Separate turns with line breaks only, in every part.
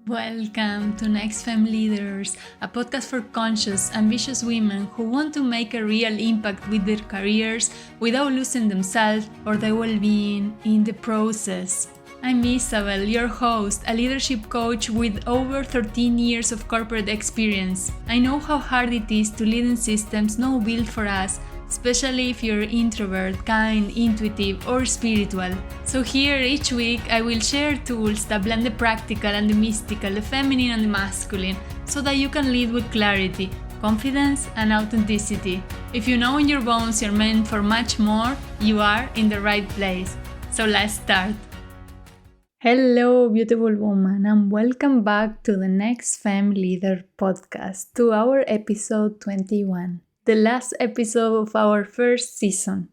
Welcome to NextFem Leaders, a podcast for conscious, ambitious women who want to make a real impact with their careers without losing themselves or their well-being in the process. I'm Isabel, your host, a leadership coach with over 13 years of corporate experience. I know how hard it is to lead in systems not built for us, especially if you're introvert, kind, intuitive, or spiritual. So here, each week, I will share tools that blend the practical and the mystical, the feminine and the masculine, so that you can lead with clarity, confidence, and authenticity. If you know in your bones you're meant for much more, you are in the right place. So let's start. Hello, beautiful woman, and welcome back to the NextFem Leader Podcast, to our episode 21. The last episode of our first season.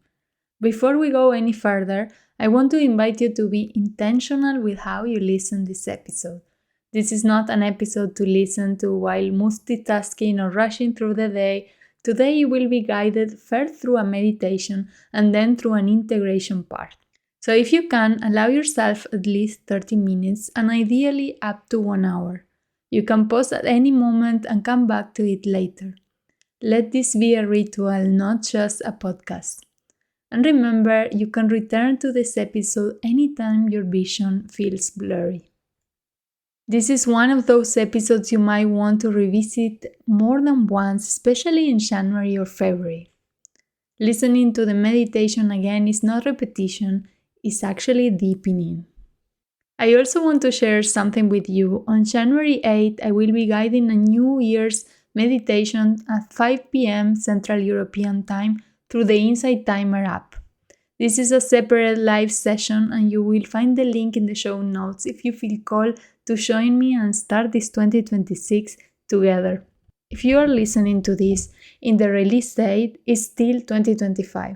Before we go any further, I want to invite you to be intentional with how you listen this episode. This is not an episode to listen to while multitasking or rushing through the day. Today you will be guided first through a meditation and then through an integration part. So if you can, allow yourself at least 30 minutes and ideally up to 1 hour. You can pause at any moment and come back to it later. Let this be a ritual, not just a podcast. And remember, you can return to this episode anytime your vision feels blurry. This is one of those episodes you might want to revisit more than once, especially in January or February. Listening to the meditation again is not repetition, it's actually deepening. I also want to share something with you. On January 8th, I will be guiding a New Year's meditation at 5 p.m. Central European Time through the Insight Timer app. This is a separate live session and you will find the link in the show notes if you feel called to join me and start this 2026 together. If you are listening to this in the release date, it's still 2025,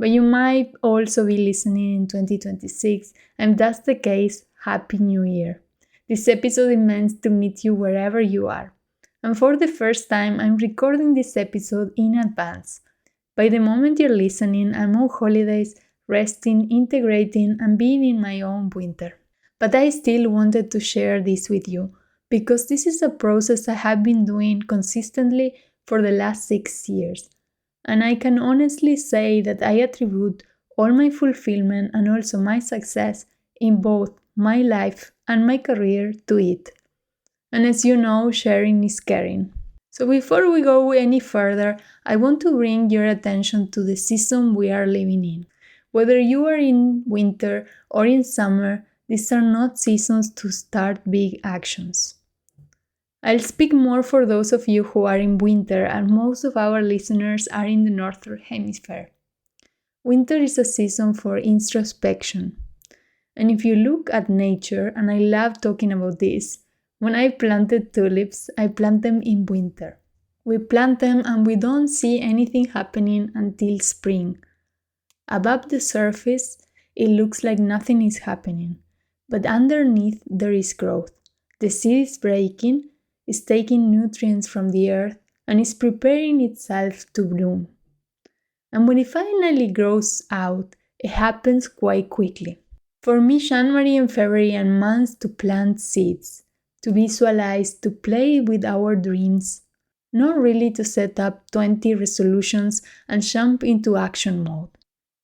but you might also be listening in 2026, and if that's the case, Happy New Year. This episode is meant to meet you wherever you are. And for the first time, I'm recording this episode in advance. By the moment you're listening, I'm on holidays, resting, integrating, and being in my own winter. But I still wanted to share this with you, because this is a process I have been doing consistently for the last 6 years. And I can honestly say that I attribute all my fulfillment and also my success in both my life and my career to it. And as you know, sharing is caring. So before we go any further, I want to bring your attention to the season we are living in. Whether you are in winter or in summer, these are not seasons to start big actions. I'll speak more for those of you who are in winter, and most of our listeners are in the Northern Hemisphere. Winter is a season for introspection. And if you look at nature, and I love talking about this, when I planted tulips, I plant them in winter. We plant them and we don't see anything happening until spring. Above the surface, it looks like nothing is happening, but underneath there is growth. The seed is breaking, is taking nutrients from the earth, and is preparing itself to bloom. And when it finally grows out, it happens quite quickly. For me, January and February are months to plant seeds, to visualize, to play with our dreams, not really to set up 20 resolutions and jump into action mode.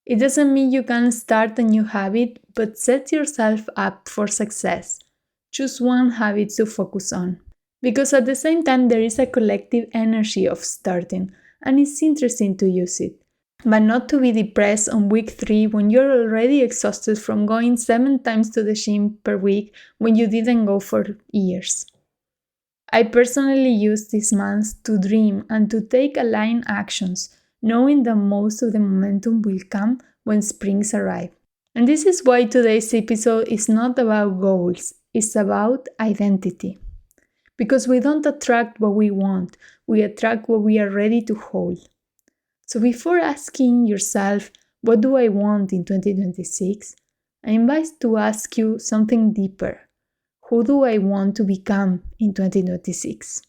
It doesn't mean you can start a new habit, but set yourself up for success. Choose one habit to focus on. Because at the same time, there is a collective energy of starting, and it's interesting to use it. But not to be depressed on week 3 when you're already exhausted from going 7 times to the gym per week when you didn't go for years. I personally use these months to dream and to take aligned actions, knowing that most of the momentum will come when springs arrive. And this is why today's episode is not about goals, it's about identity. Because we don't attract what we want, we attract what we are ready to hold. So before asking yourself, what do I want in 2026? I invite to ask you something deeper. Who do I want to become in 2026?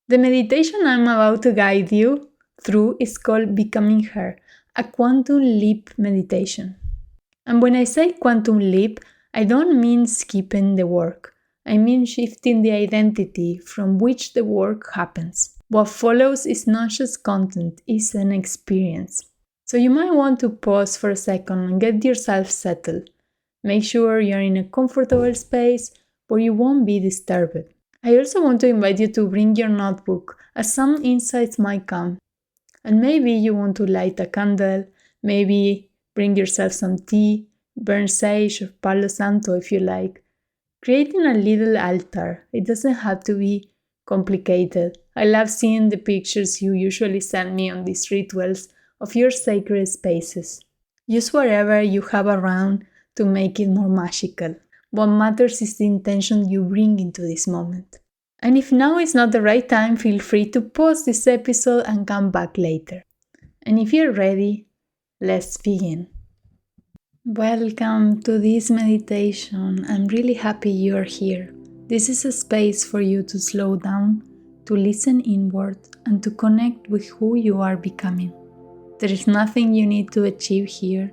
The meditation I'm about to guide you through is called Becoming Her, a quantum leap meditation. And when I say quantum leap, I don't mean skipping the work. I mean shifting the identity from which the work happens. What follows is not just content, it's an experience. So you might want to pause for a second and get yourself settled. Make sure you're in a comfortable space where you won't be disturbed. I also want to invite you to bring your notebook, as some insights might come. And maybe you want to light a candle, maybe bring yourself some tea, burn sage or Palo Santo if you like. Creating a little altar, it doesn't have to be complicated. I love seeing the pictures you usually send me on these rituals of your sacred spaces. Use whatever you have around to make it more magical. What matters is the intention you bring into this moment. And if now is not the right time, feel free to pause this episode and come back later. And if you're ready, let's begin. Welcome to this meditation. I'm really happy you're here. This is a space for you to slow down, to listen inward, and to connect with who you are becoming. There is nothing you need to achieve here,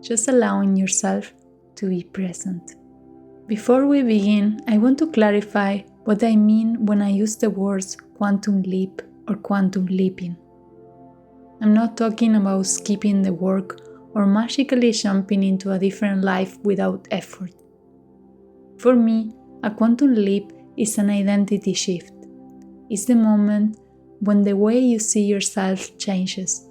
just allowing yourself to be present. Before we begin, I want to clarify what I mean when I use the words quantum leap or quantum leaping. I'm not talking about skipping the work or magically jumping into a different life without effort. For me, a quantum leap is an identity shift. It's the moment when the way you see yourself changes.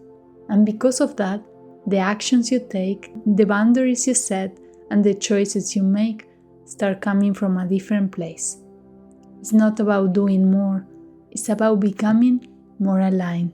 And because of that, the actions you take, the boundaries you set, and the choices you make start coming from a different place. It's not about doing more, it's about becoming more aligned.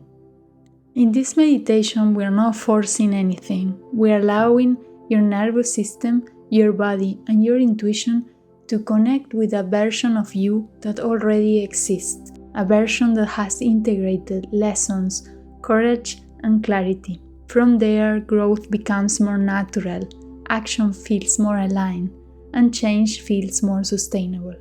In this meditation, we are not forcing anything. We are allowing your nervous system, your body, and your intuition to connect with a version of you that already exists, a version that has integrated lessons, courage, and clarity. From there, growth becomes more natural, action feels more aligned, and change feels more sustainable.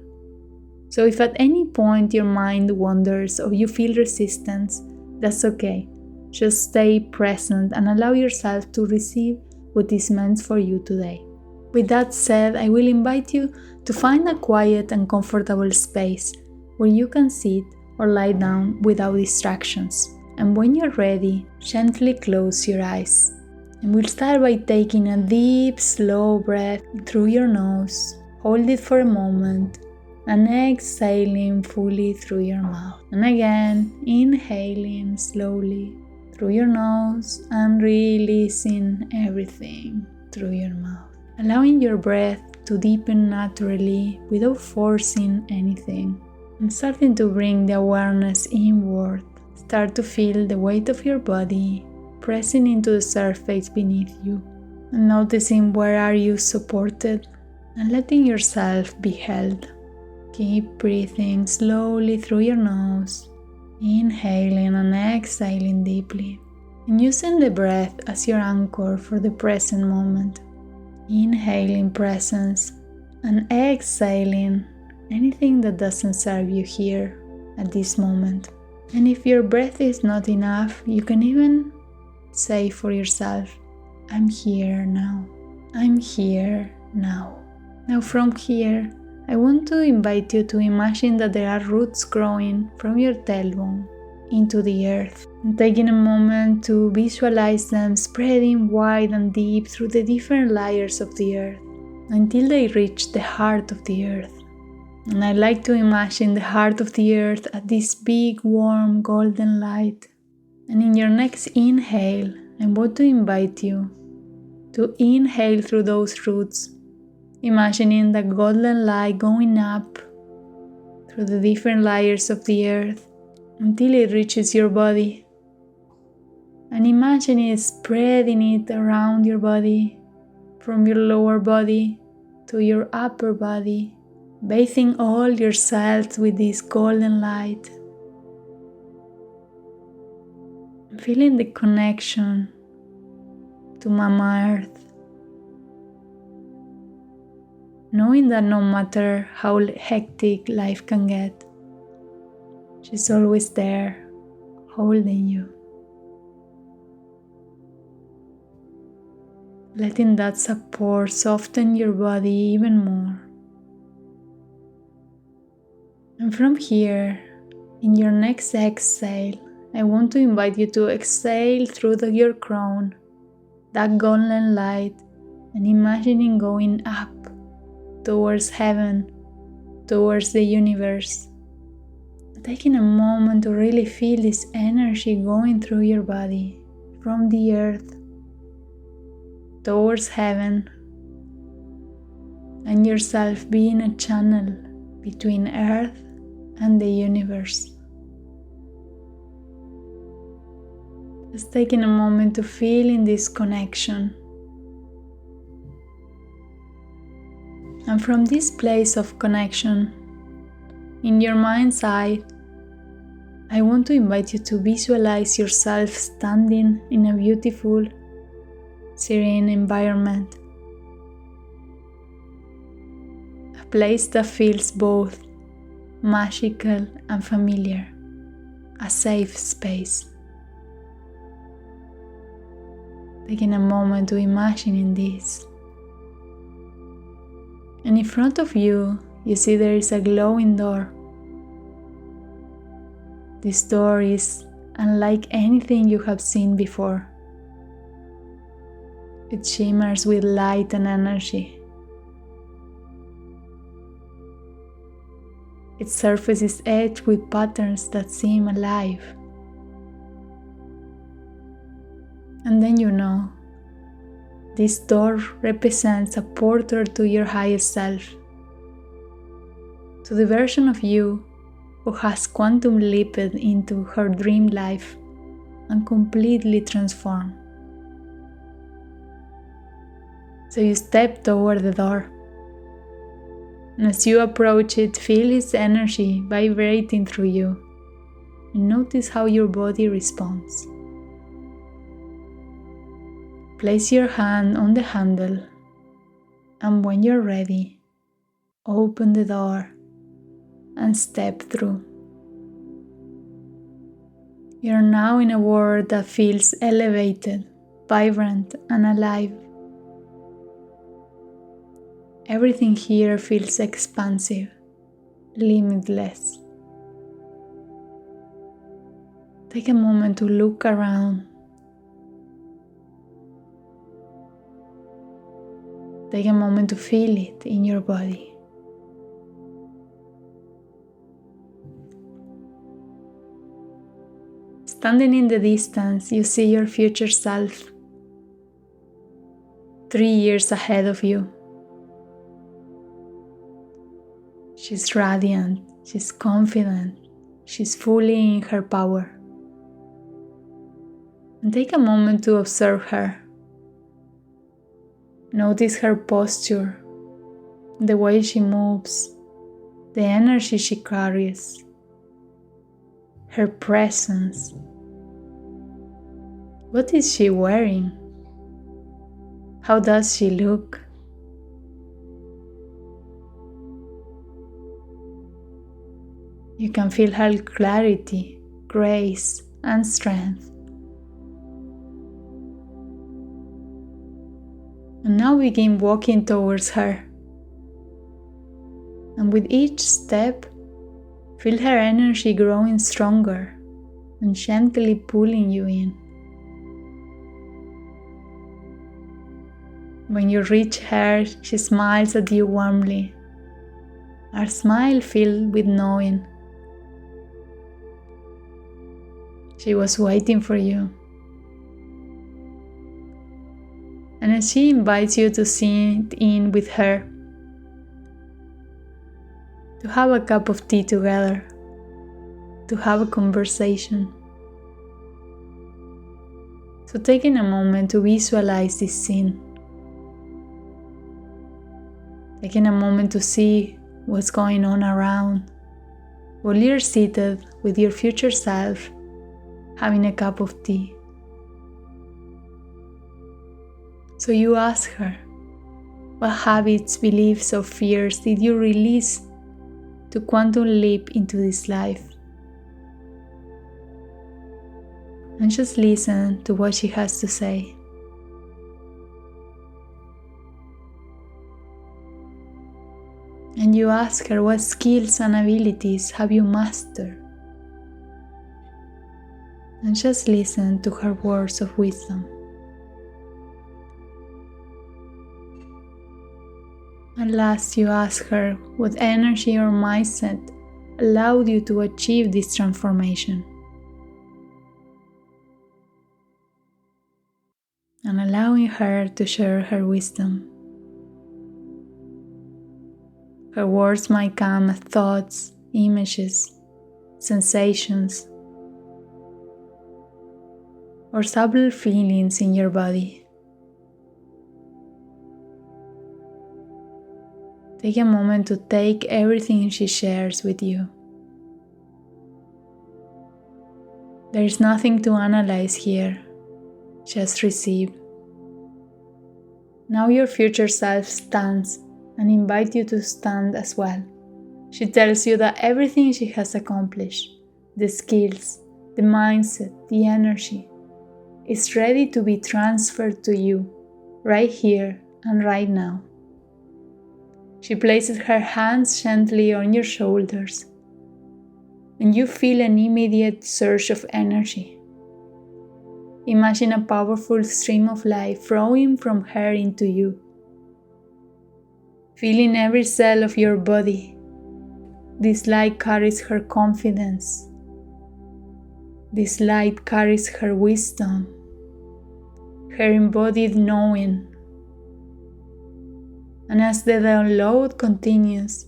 So if at any point your mind wanders or you feel resistance, that's okay. Just stay present and allow yourself to receive what is meant for you today. With that said, I will invite you to find a quiet and comfortable space where you can sit or lie down without distractions. And when you're ready, gently close your eyes. And we'll start by taking a deep, slow breath through your nose. Hold it for a moment and exhaling fully through your mouth. And again, inhaling slowly through your nose and releasing everything through your mouth. Allowing your breath to deepen naturally without forcing anything. And starting to bring the awareness inward. Start to feel the weight of your body pressing into the surface beneath you. And noticing where are you supported and letting yourself be held. Keep breathing slowly through your nose, inhaling and exhaling deeply, and using the breath as your anchor for the present moment. Inhaling presence and exhaling anything that doesn't serve you here at this moment. And if your breath is not enough, you can even say for yourself, I'm here now. I'm here now. Now from here, I want to invite you to imagine that there are roots growing from your tailbone into the earth, and taking a moment to visualize them spreading wide and deep through the different layers of the earth until they reach the heart of the earth. And I like to imagine the heart of the earth at this big, warm, golden light. And in your next inhale, I want to invite you to inhale through those roots, imagining the golden light going up through the different layers of the earth until it reaches your body. And imagine it spreading it around your body, from your lower body to your upper body, bathing all your cells with this golden light. Feeling the connection to Mama Earth. Knowing that no matter how hectic life can get, she's always there, holding you. Letting that support soften your body even more. And from here, in your next exhale, I want to invite you to exhale through your crown, that golden light, and imagining going up towards heaven, towards the universe. Taking a moment to really feel this energy going through your body, from the earth towards heaven, and yourself being a channel between earth and the universe. Just taking a moment to feel in this connection. And from this place of connection, in your mind's eye, I want to invite you to visualize yourself standing in a beautiful, serene environment. A place that feels both magical and familiar, a safe space. Taking a moment to imagine in this. And in front of you, you see there is a glowing door. This door is unlike anything you have seen before. It shimmers with light and energy. Its surface is edged with patterns that seem alive. And then you know, this door represents a portal to your highest self, to the version of you who has quantum leaped into her dream life and completely transformed. So you step toward the door, and as you approach it, feel its energy vibrating through you, and notice how your body responds. Place your hand on the handle, and when you're ready, open the door and step through. You're now in a world that feels elevated, vibrant, and alive. Everything here feels expansive, limitless. Take a moment to look around. Take a moment to feel it in your body. Standing in the distance, you see your future self, 3 years ahead of you. She's radiant, she's confident, she's fully in her power. And take a moment to observe her. Notice her posture, the way she moves, the energy she carries, her presence. What is she wearing? How does she look? You can feel her clarity, grace, and strength. And now begin walking towards her. And with each step, feel her energy growing stronger and gently pulling you in. When you reach her, she smiles at you warmly, her smile filled with knowing. She was waiting for you. And as she invites you to sit in with her, to have a cup of tea together, to have a conversation. So taking a moment to visualize this scene, taking a moment to see what's going on around while you're seated with your future self having a cup of tea. So you ask her, what habits, beliefs, or fears did you release to quantum leap into this life? And just listen to what she has to say. And you ask her what skills and abilities have you mastered. And just listen to her words of wisdom. And last, you ask her what energy or mindset allowed you to achieve this transformation. And allowing her to share her wisdom. Her words might come as thoughts, images, sensations, or subtle feelings in your body. Take a moment to take everything she shares with you. There is nothing to analyze here, just receive. Now your future self stands and invites you to stand as well. She tells you that everything she has accomplished, the skills, the mindset, the energy, is ready to be transferred to you, right here and right now. She places her hands gently on your shoulders, and you feel an immediate surge of energy. Imagine a powerful stream of life flowing from her into you. Feeling every cell of your body, this light carries her confidence. This light carries her wisdom, her embodied knowing. And as the download continues,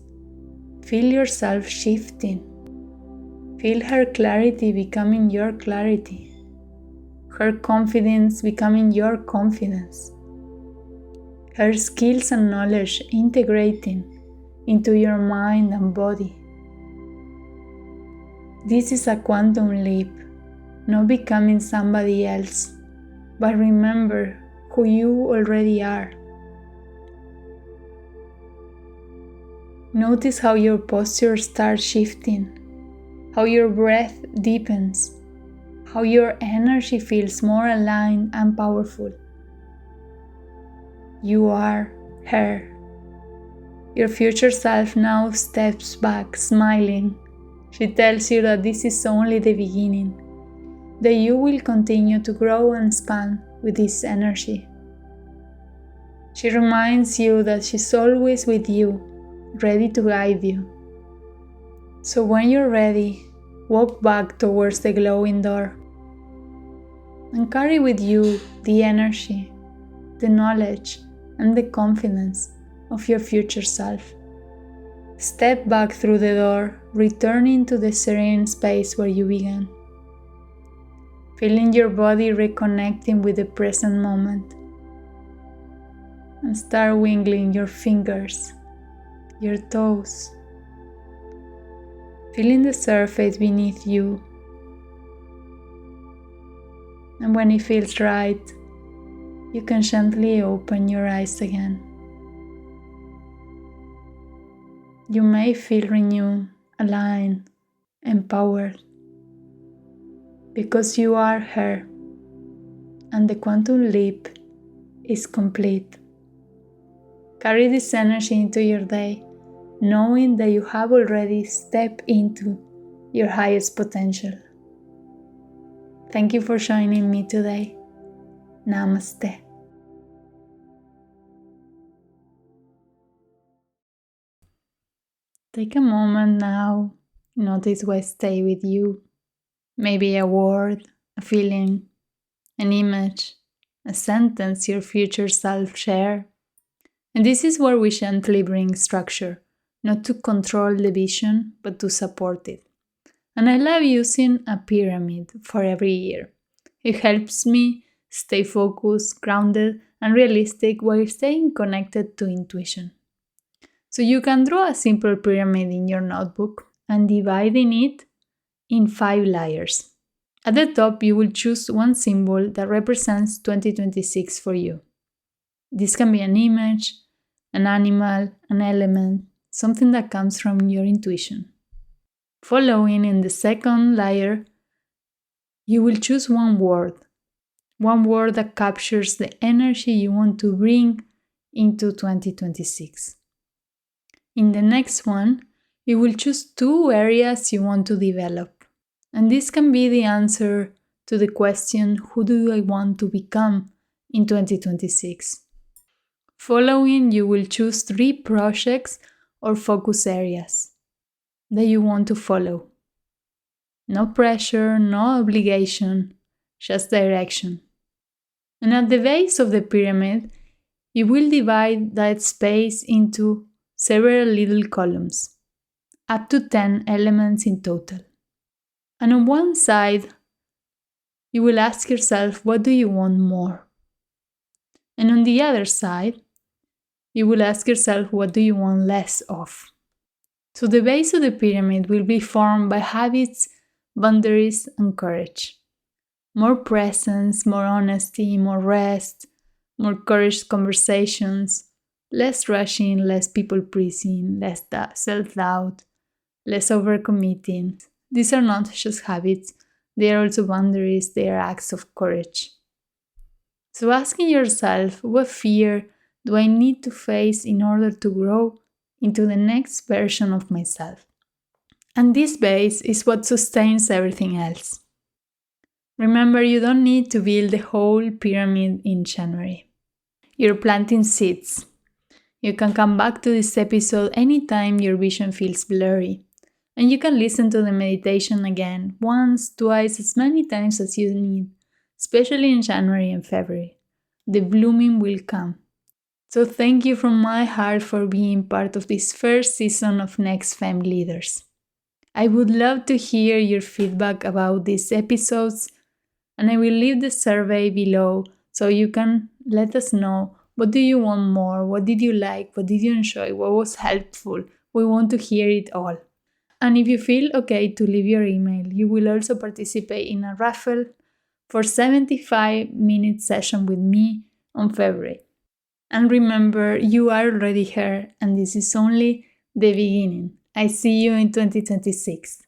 feel yourself shifting. Feel her clarity becoming your clarity, her confidence becoming your confidence, her skills and knowledge integrating into your mind and body. This is a quantum leap, not becoming somebody else, but remember who you already are. Notice how your posture starts shifting, how your breath deepens, how your energy feels more aligned and powerful. You are her. Your future self now steps back, smiling. She tells you that this is only the beginning, that you will continue to grow and expand with this energy. She reminds you that she's always with you, ready to guide you. So when you're ready, walk back towards the glowing door and carry with you the energy, the knowledge, and the confidence of your future self. Step back through the door, returning to the serene space where you began. Feeling your body reconnecting with the present moment. And start wiggling your fingers, your toes. Feeling the surface beneath you. And when it feels right, you can gently open your eyes again. You may feel renewed, aligned, empowered, because you are her, and the quantum leap is complete. Carry this energy into your day, knowing that you have already stepped into your highest potential. Thank you for joining me today. Namaste. Take a moment now, notice what stays with you. Maybe a word, a feeling, an image, a sentence your future self shared. And this is where we gently bring structure, not to control the vision, but to support it. And I love using a pyramid for every year. It helps me stay focused, grounded, and realistic while staying connected to intuition. So you can draw a simple pyramid in your notebook and dividing it in 5 layers. At the top, you will choose one symbol that represents 2026 for you. This can be an image, an animal, an element, something that comes from your intuition. Following in the second layer, you will choose one word that captures the energy you want to bring into 2026. In the next one, you will choose 2 areas you want to develop. And this can be the answer to the question, who do I want to become in 2026? Following, you will choose 3 projects or focus areas that you want to follow. No pressure, no obligation, just direction. And at the base of the pyramid, you will divide that space into several little columns, up to 10 elements in total. And on one side, you will ask yourself, what do you want more? And on the other side, you will ask yourself, what do you want less of? So the base of the pyramid will be formed by habits, boundaries, and courage. More presence, more honesty, more rest, more courage conversations, less rushing, less people-pleasing, less self-doubt, less overcommitting. These are not just habits, they are also boundaries, they are acts of courage. So asking yourself, what fear do I need to face in order to grow into the next version of myself? And this base is what sustains everything else. Remember, you don't need to build the whole pyramid in January. You're planting seeds. You can come back to this episode anytime your vision feels blurry. And you can listen to the meditation again, once, twice, as many times as you need, especially in January and February. The blooming will come. So thank you from my heart for being part of this first season of NextFem Leaders. I would love to hear your feedback about these episodes, and I will leave the survey below so you can let us know, what do you want more, what did you like, what did you enjoy, what was helpful. We want to hear it all. And if you feel okay to leave your email, you will also participate in a raffle for 75-minute session with me on February. And remember, you are already here, and this is only the beginning. I see you in 2026.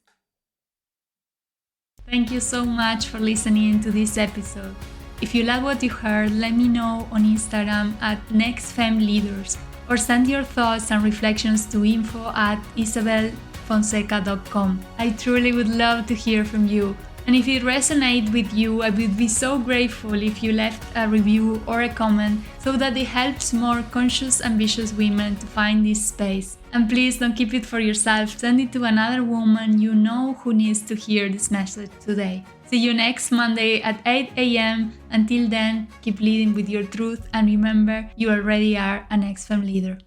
Thank you so much for listening to this episode. If you like what you heard, let me know on Instagram at NextFem Leaders, or send your thoughts and reflections to info@isabelfonseca.com. I truly would love to hear from you. And if it resonates with you, I would be so grateful if you left a review or a comment so that it helps more conscious, ambitious women to find this space. And please don't keep it for yourself, send it to another woman you know who needs to hear this message today. See you next Monday at 8 a.m. Until then, keep leading with your truth, and remember, you already are a NextFem leader.